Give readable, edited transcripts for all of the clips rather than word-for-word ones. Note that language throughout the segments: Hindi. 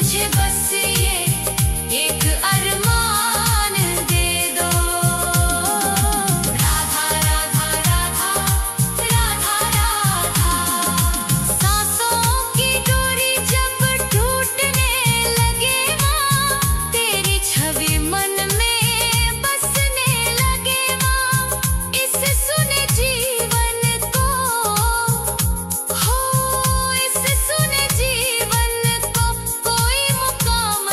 मुझे बस ये एक अरमान दे दो। राधा राधा राधा राधा राधा। सांसों की डोरी जब टूटने लगे माँ, तेरी छवि मन में बसने लगे माँ। इस सुने जीवन को हो, इस सुने जीवन को कोई मुकाम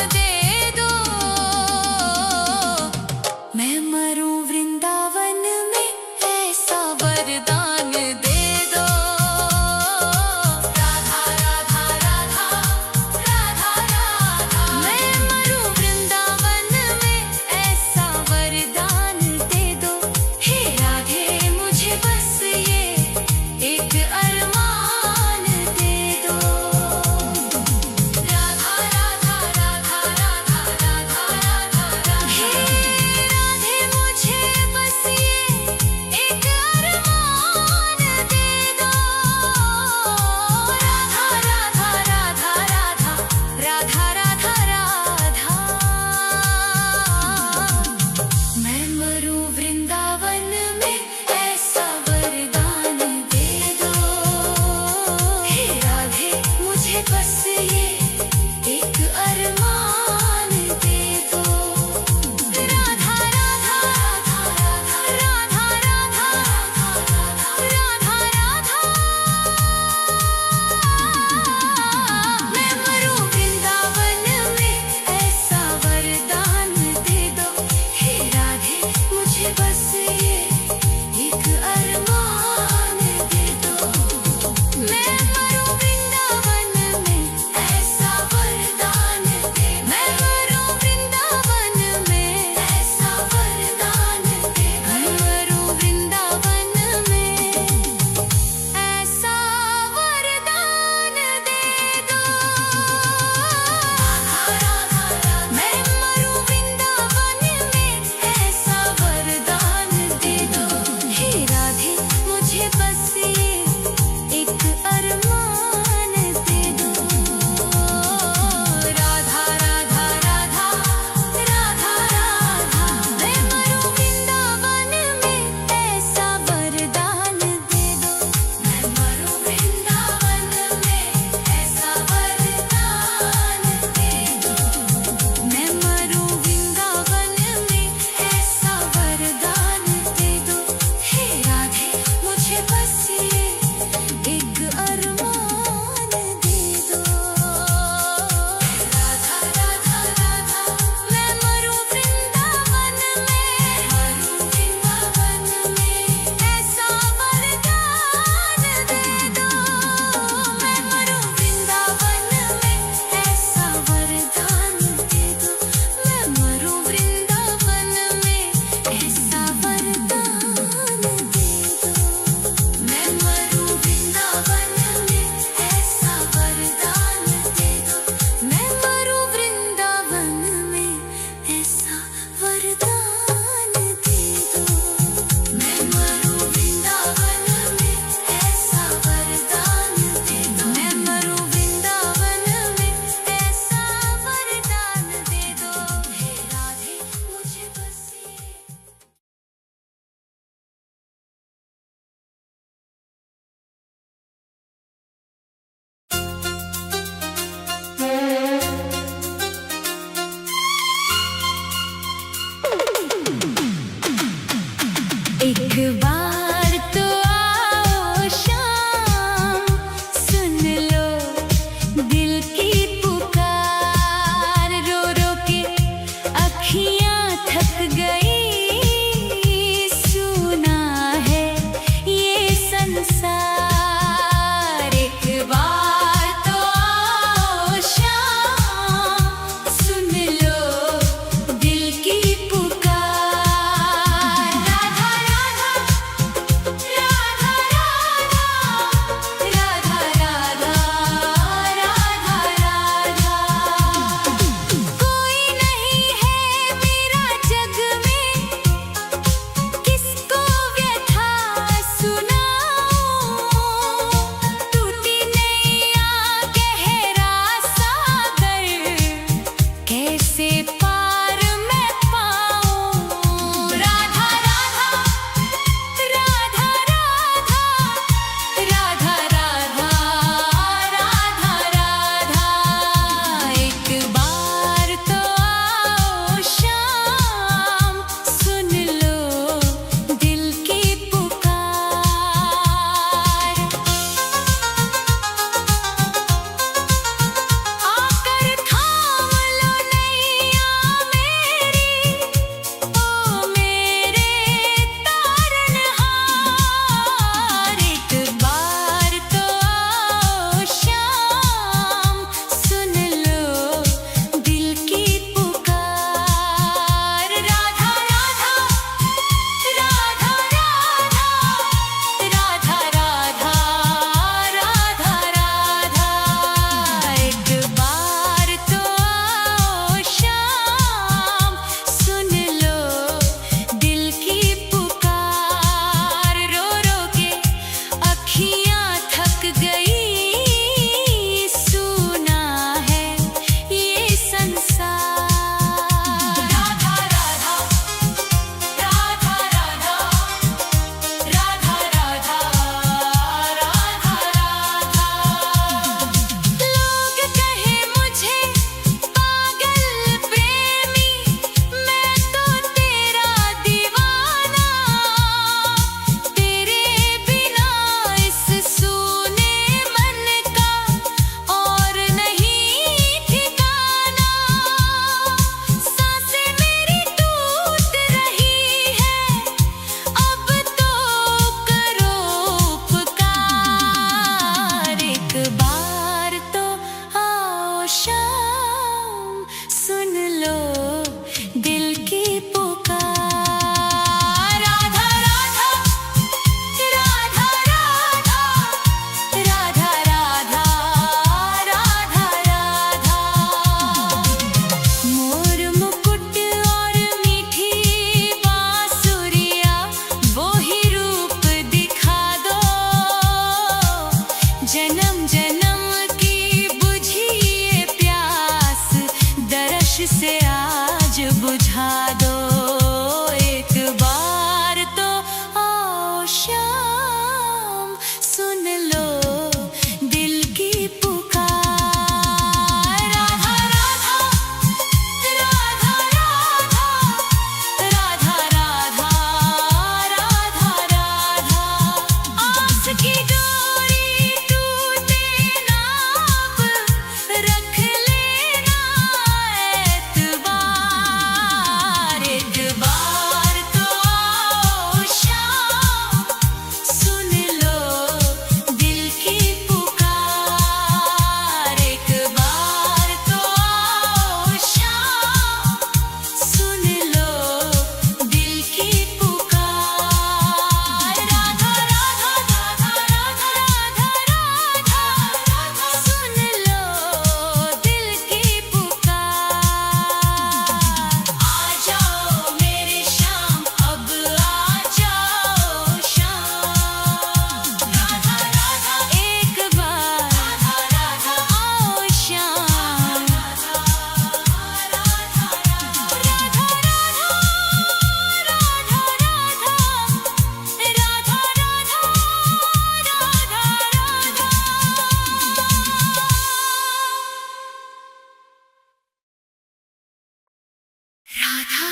राधा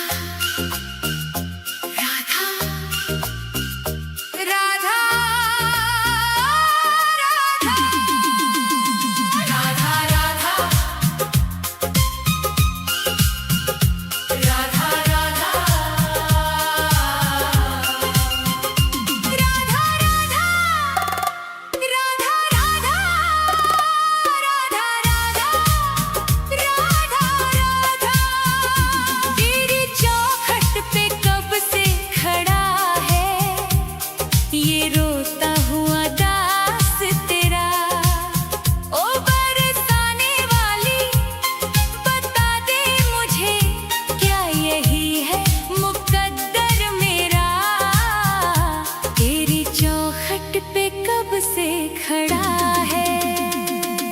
राधा राधा राधा राधा राधा राधा तेरी चौखट पे कब से खड़ा है ये रोता हुआ दास तेरा। ओ बरसाने वाली बता दे मुझे क्या यही है मुकद्दर मेरा। तेरी चौखट पे कब से खड़ा है,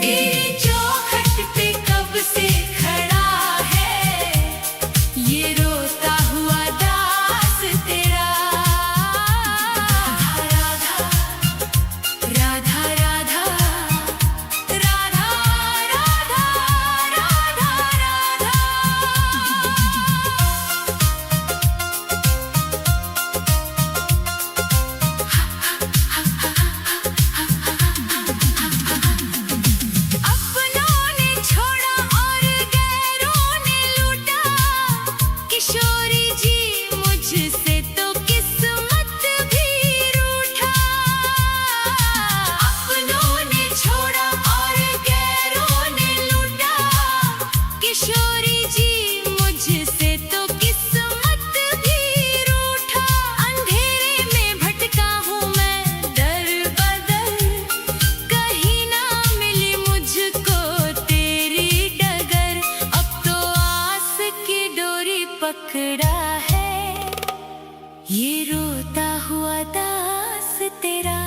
तेरी चौखट पे कब से खड़ा है ये रोता हुआ दास तेरा। राधा राधा राधा राधा राधा राधा राधा अपनों ने छोड़ा और गैरों ने लूटा, किशोरी जी मुझसे तो किस्मत भी रूठा। अपनों ने छोड़ा और गैरों ने लूटा, किशोरी जी मुझसे तो किस्मत भी रूठा। अंधेरे में भटका हूँ मैं दर बदर, कहीं ना मिली मुझको तेरी डगर। अब तो आस की डोरी पकड़ा है ये रोता हुआ दास तेरा।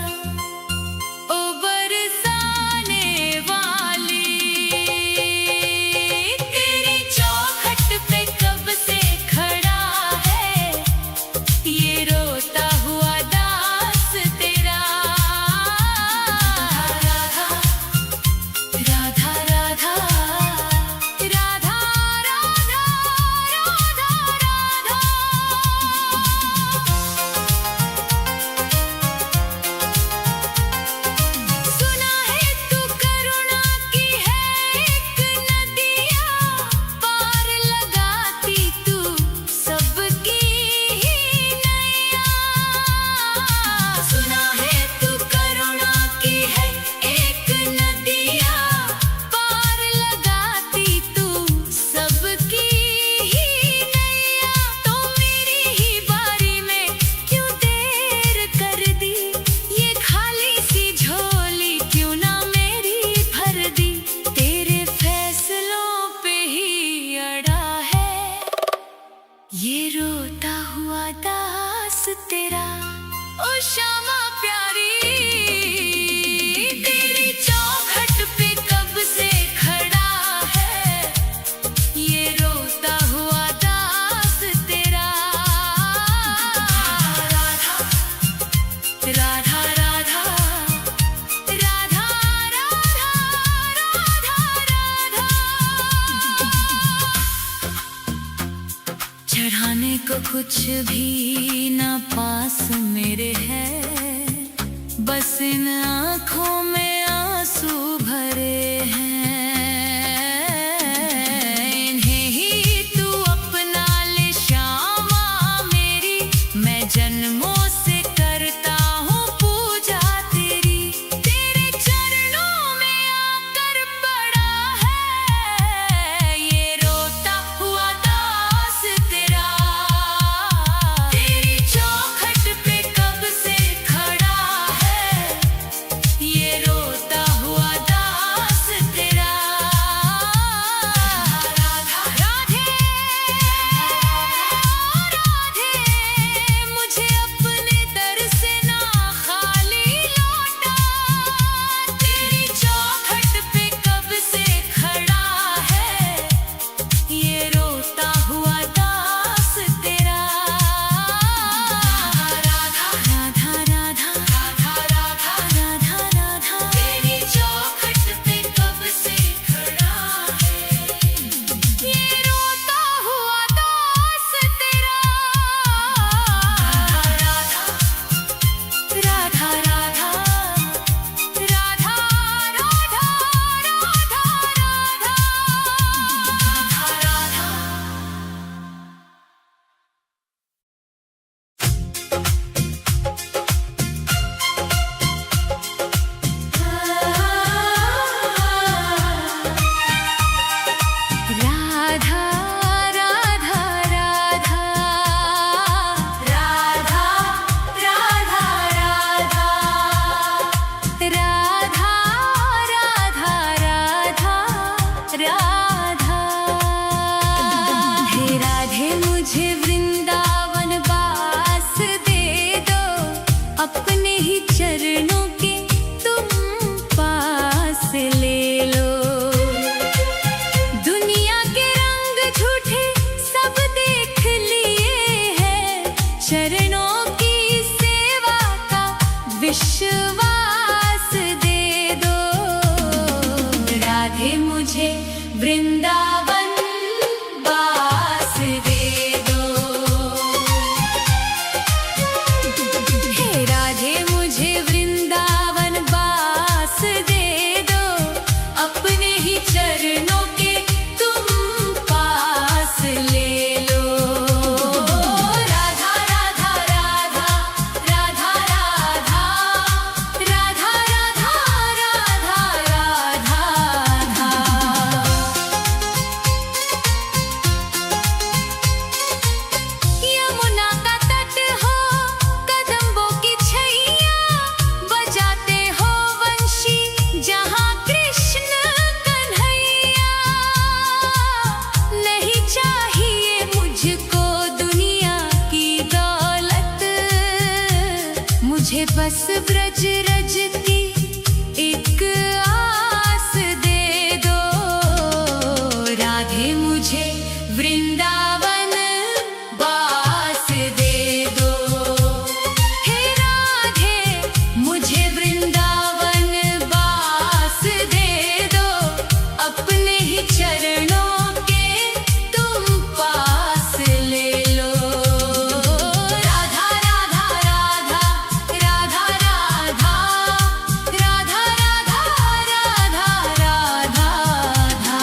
ओ बरसाने वाली तेरी चौखट पे कब से खड़ा है ये रोता हुआ दास तेरा। राधा राधा राधा राधा राधा राधा सुना है तू करुणा की है एक नदिया, पार लगाती तू सबकी ही नैया। सुना है तू करुणा की है एक नदिया, पार लगाती तू सबकी ही नैया। तो मेरी ही बारी में क्यों देर कर दी, ये खाली सी झोली क्यों ना मेरी भर दी। तेरे फैसलों पे ही अड़ा है ये रोता हुआ दास तेरा। ओ श्यामा प्यारी तेरी चौखट पे कब से खड़ा है ये रोता हुआ दास तेरा। राधा राधा राधा राधा राधा राधा चढ़ाने को कुछ भी ना पास मेरे है, बस इन आँखों में आंसू भरे हैं। इन्हें ही तू अपना ले श्यामा मेरी, मैं जन्मों से करता हूँ पूजा तेरी। तेरे चरणों में आकर पड़ा है ये रोता हुआ दास तेरा। तेरी चौखट पे कब से खड़ा है ये रो वृंदावन वास दे दो। हे राधे मुझे वृंदावन वास दे दो, अपने ही चरणों के तुम पास ले लो। राधा राधा राधा राधा राधा राधा राधा राधा राधा। यमुना का तट हो, कदम्बों की छैया, बजाते हो वंशी जहाँ कृष्ण कन्हैया। नहीं चाहिए मुझको दुनिया की दौलत, मुझे बस ब्रज रज की एक आस दे दो। राधे मुझे वृंदावन वास दे दो। हे राधे मुझे वृंदावन वास दे दो, अपने ही चरणों के तुम पास ले लो। राधा राधा राधा राधा राधा राधा राधा राधा राधा।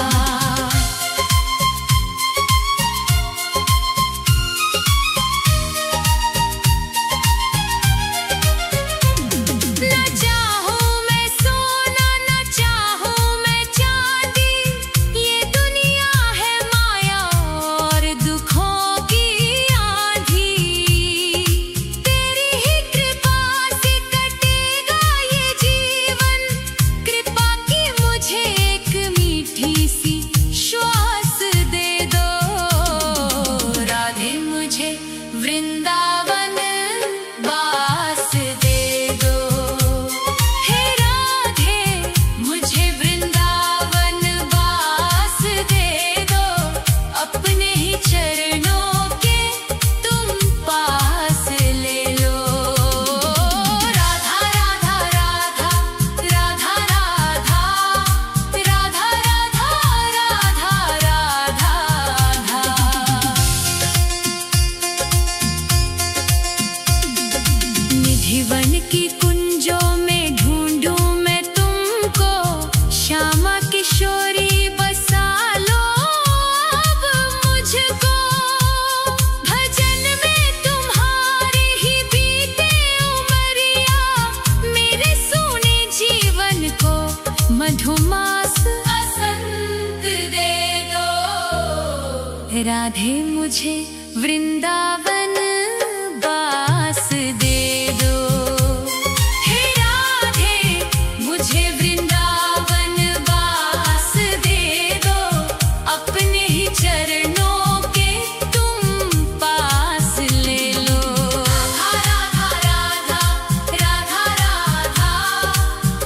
न चाहूं मैं सोना, न चाहूं मैं चांदी, ये दुनिया है माया और दुखों की आंधी। तेरी ही कृपा से कटेगा ये जीवन, कृपा की मुझे एक मीठी सी श्वास दे दो। राधे मुझे वृंदावन वास दे दो। हे राधे मुझे वृंदावन वास दे दो, अपने ही चरणों के तुम पास ले लो। राधा राधा राधा राधा राधा राधा राधा राधा राधा। निधिवन की कुंजों में ढूंढूं मैं तुमको, श्यामा किशोरी बसा लो अब मुझको। भजन में तुम्हारे ही बीते उमरिया, मेरे सोने जीवन को मधुमास बसंत दे दो। राधे मुझे वृंदावन वास दे दो। हे राधे मुझे वृंदावन वास दे दो, अपने ही चरणों के तुम पास ले लो। राधा राधा राधा राधा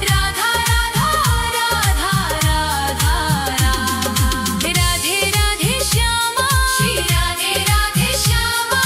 राधा राधा राधा राधा। राधे राधे श्यामा, श्री राधे राधे श्यामा,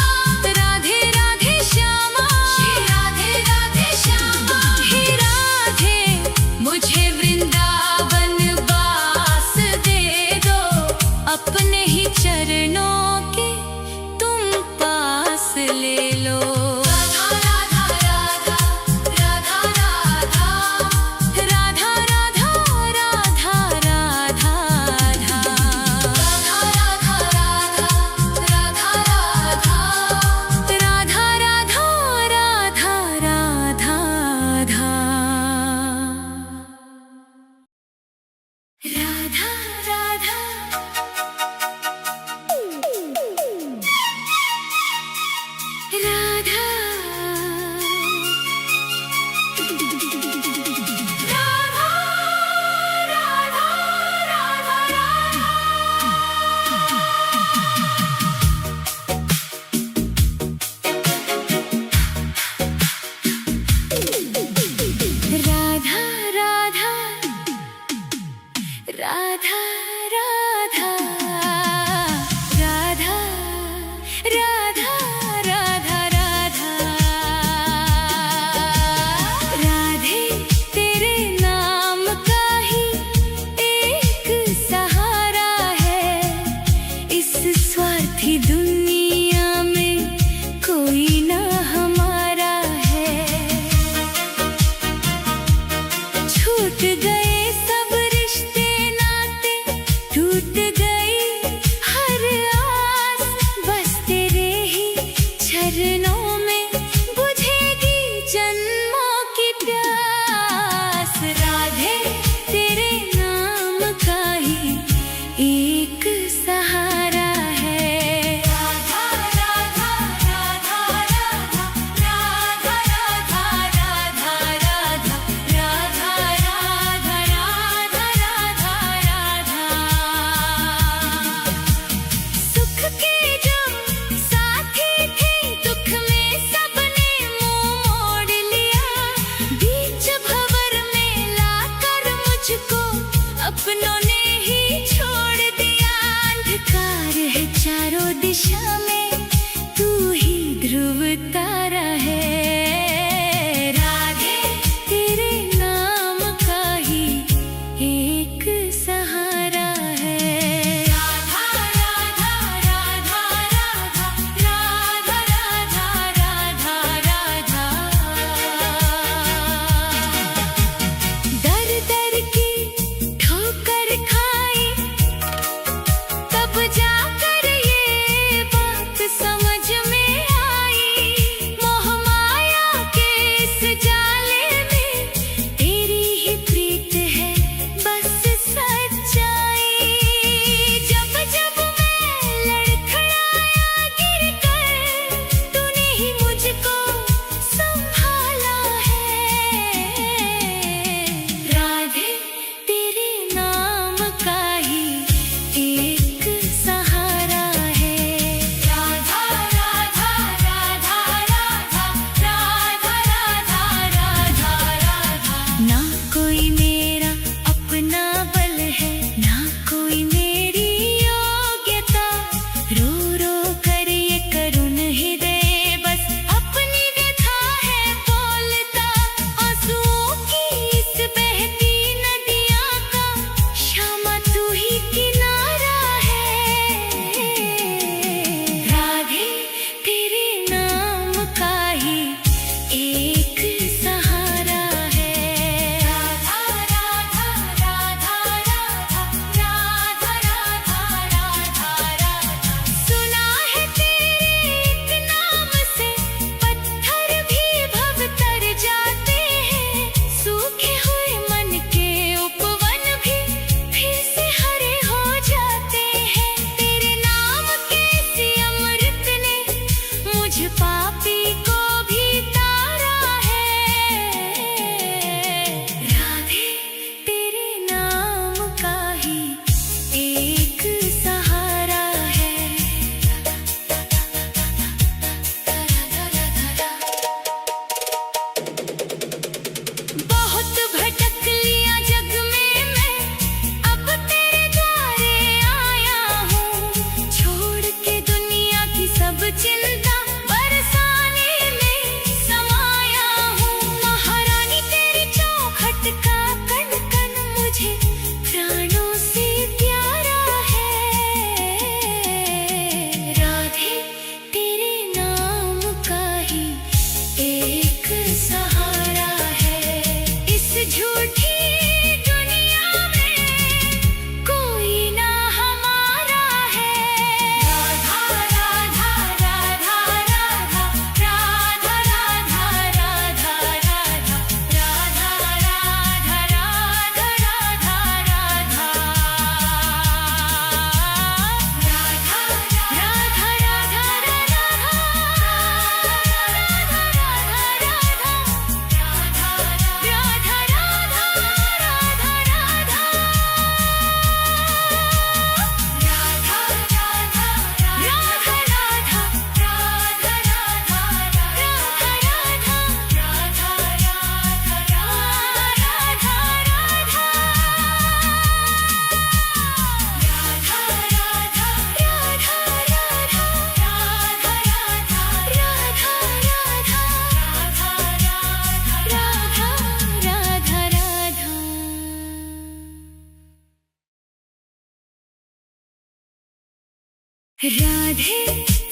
राधे